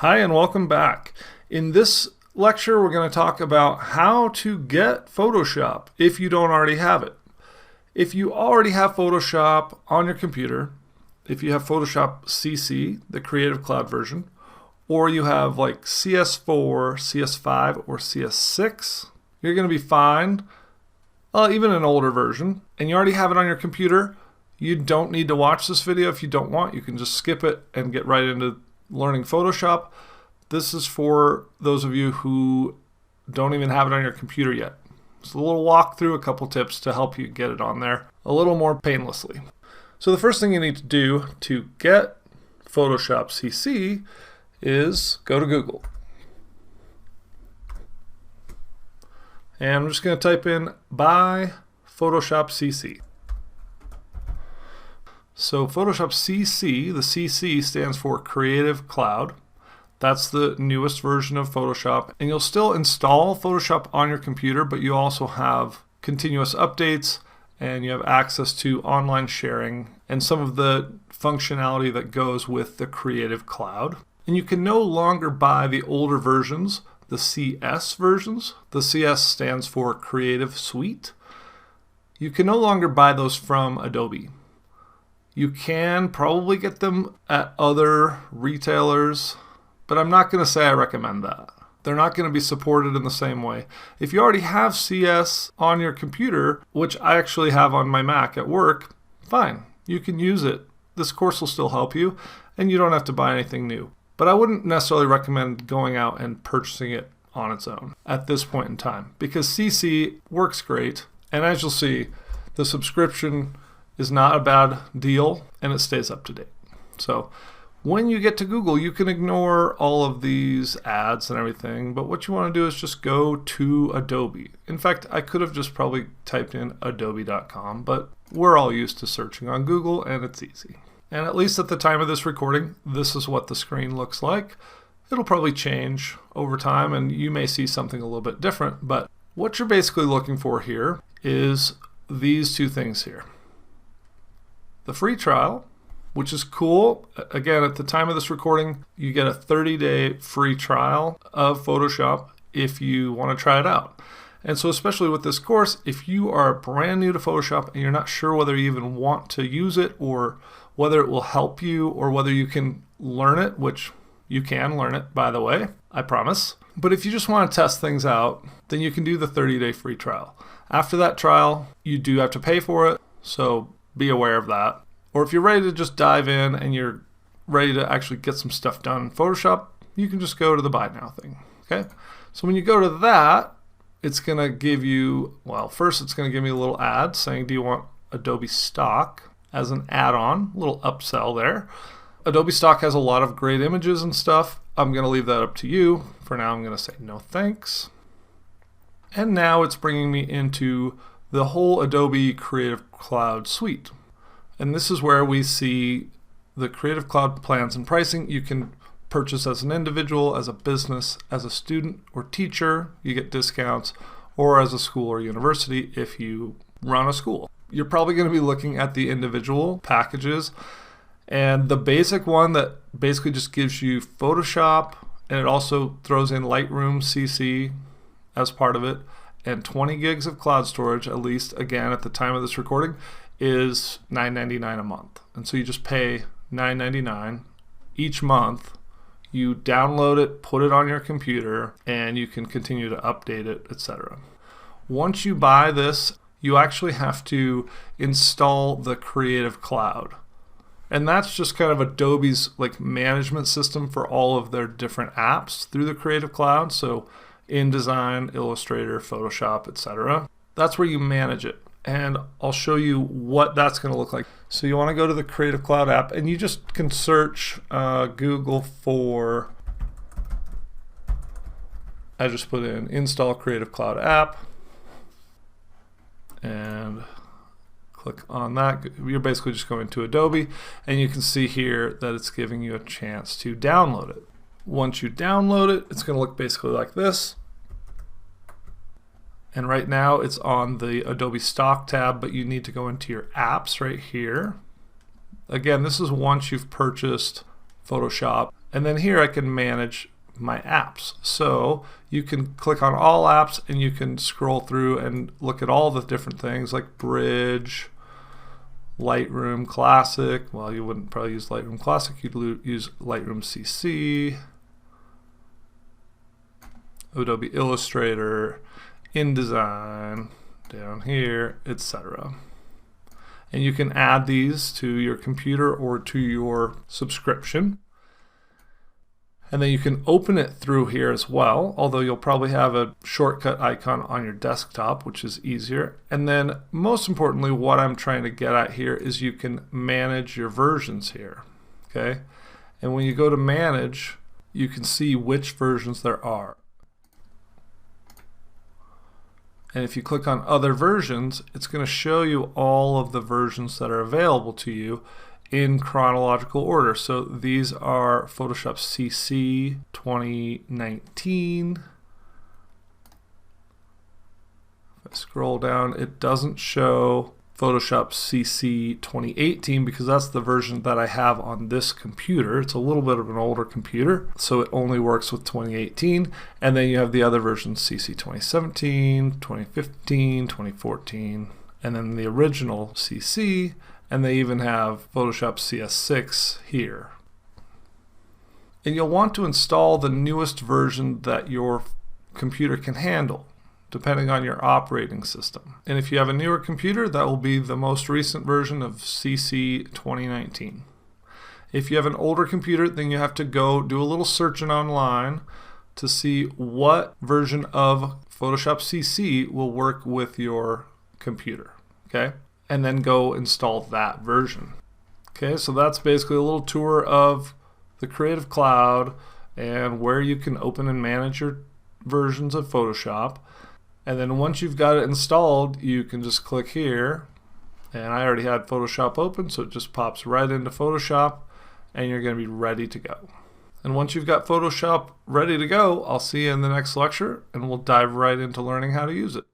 Hi and welcome back. In this lecture we're going to talk about how to get Photoshop if you don't already have it. If you already have Photoshop on your computer, if you have Photoshop CC, the Creative Cloud version, or you have like CS4, CS5, or CS6, you're going to be fine. Even an older version, and you already have it on your computer, you don't need to watch this video if you don't want. You can just skip it and get right into learning Photoshop. This is for those of you who don't even have it on your computer yet. It's a little walkthrough, a couple tips to help you get it on there a little more painlessly. So the first thing you need to do to get Photoshop CC is go to Google. And I'm just going to type in buy Photoshop CC. So Photoshop CC, the CC stands for Creative Cloud. That's the newest version of Photoshop. And you'll still install Photoshop on your computer, but you also have continuous updates and you have access to online sharing and some of the functionality that goes with the Creative Cloud. And you can no longer buy the older versions, the CS versions. The CS stands for Creative Suite. You can no longer buy those from Adobe. You can probably get them at other retailers, but I'm not going to say I recommend that. They're not going to be supported in the same way. If you already have CS on your computer, which I actually have on my Mac at work, fine, you can use it. This course will still help you, and you don't have to buy anything new. But I wouldn't necessarily recommend going out and purchasing it on its own at this point in time, because CC works great, and as you'll see, the subscription is not a bad deal and it stays up to date. So when you get to Google, you can ignore all of these ads and everything, but what you want to do is just go to Adobe. In fact, I could have just probably typed in adobe.com, but we're all used to searching on Google and it's easy. And at least at the time of this recording, this is what the screen looks like. It'll probably change over time and you may see something a little bit different, but what you're basically looking for here is these two things here. The free trial, which is cool. Again, at the time of this recording, you get a 30-day free trial of Photoshop if you want to try it out. And so especially with this course, if you are brand new to Photoshop and you're not sure whether you even want to use it or whether it will help you or whether you can learn it, which you can learn it, by the way, I promise. But if you just want to test things out, then you can do the 30-day free trial. After that trial, you do have to pay for it, so be aware of that. Or if you're ready to just dive in and you're ready to actually get some stuff done in Photoshop, you can just go to the buy now thing. Okay? So when you go to that, it's going to give you, well, first it's going to give me a little ad saying, do you want Adobe Stock as an add-on, a little upsell there. Adobe Stock has a lot of great images and stuff. I'm going to leave that up to you. For now, I'm going to say no thanks. And now it's bringing me into the whole Adobe Creative Cloud suite. And this is where we see the Creative Cloud plans and pricing. You can purchase as an individual, as a business, as a student or teacher, you get discounts, or as a school or university if you run a school. You're probably going to be looking at the individual packages, and the basic one that basically just gives you Photoshop, and it also throws in Lightroom CC as part of it, and 20 gigs of cloud storage, at least again at the time of this recording, is $9.99 a month. And so you just pay $9.99 each month. You download it, put it on your computer, and you can continue to update it, etc. Once you buy this, you actually have to install the Creative Cloud. And that's just kind of Adobe's like management system for all of their different apps through the Creative Cloud. So InDesign, Illustrator, Photoshop, etc. That's where you manage it. And I'll show you what that's going to look like. So you want to go to the Creative Cloud app and you just can search Google for, I just put in install Creative Cloud app and click on that. You're basically just going to Adobe and you can see here that it's giving you a chance to download it. Once you download it, it's going to look basically like this. And right now it's on the Adobe Stock tab, but you need to go into your apps right here. Again, this is once you've purchased Photoshop And then here I can manage my apps. So you can click on all apps and you can scroll through and look at all the different things like Bridge, Lightroom Classic. Well, you wouldn't probably use Lightroom Classic, you'd use Lightroom CC, Adobe Illustrator, InDesign, down here, etc. And you can add these to your computer or to your subscription. And then you can open it through here as well, although you'll probably have a shortcut icon on your desktop, which is easier. And then most importantly, what I'm trying to get at here is you can manage your versions here, okay? And when you go to manage, you can see which versions there are. And if you click on other versions, it's going to show you all of the versions that are available to you in chronological order. So these are Photoshop CC 2019. If I scroll down, it doesn't show Photoshop CC 2018 because that's the version that I have on this computer. It's a little bit of an older computer, so it only works with 2018. And then you have the other versions, CC 2017, 2015, 2014, and then the original CC. And they even have Photoshop CS6 here. And you'll want to install the newest version that your computer can handle, depending on your operating system. And if you have a newer computer, that will be the most recent version of CC 2019. If you have an older computer, then you have to go do a little searching online to see what version of Photoshop CC will work with your computer, okay? And then go install that version. Okay, so that's basically a little tour of the Creative Cloud and where you can open and manage your versions of Photoshop. And then once you've got it installed, you can just click here. And I already had Photoshop open, so it just pops right into Photoshop and you're going to be ready to go. And once you've got Photoshop ready to go, I'll see you in the next lecture and we'll dive right into learning how to use it.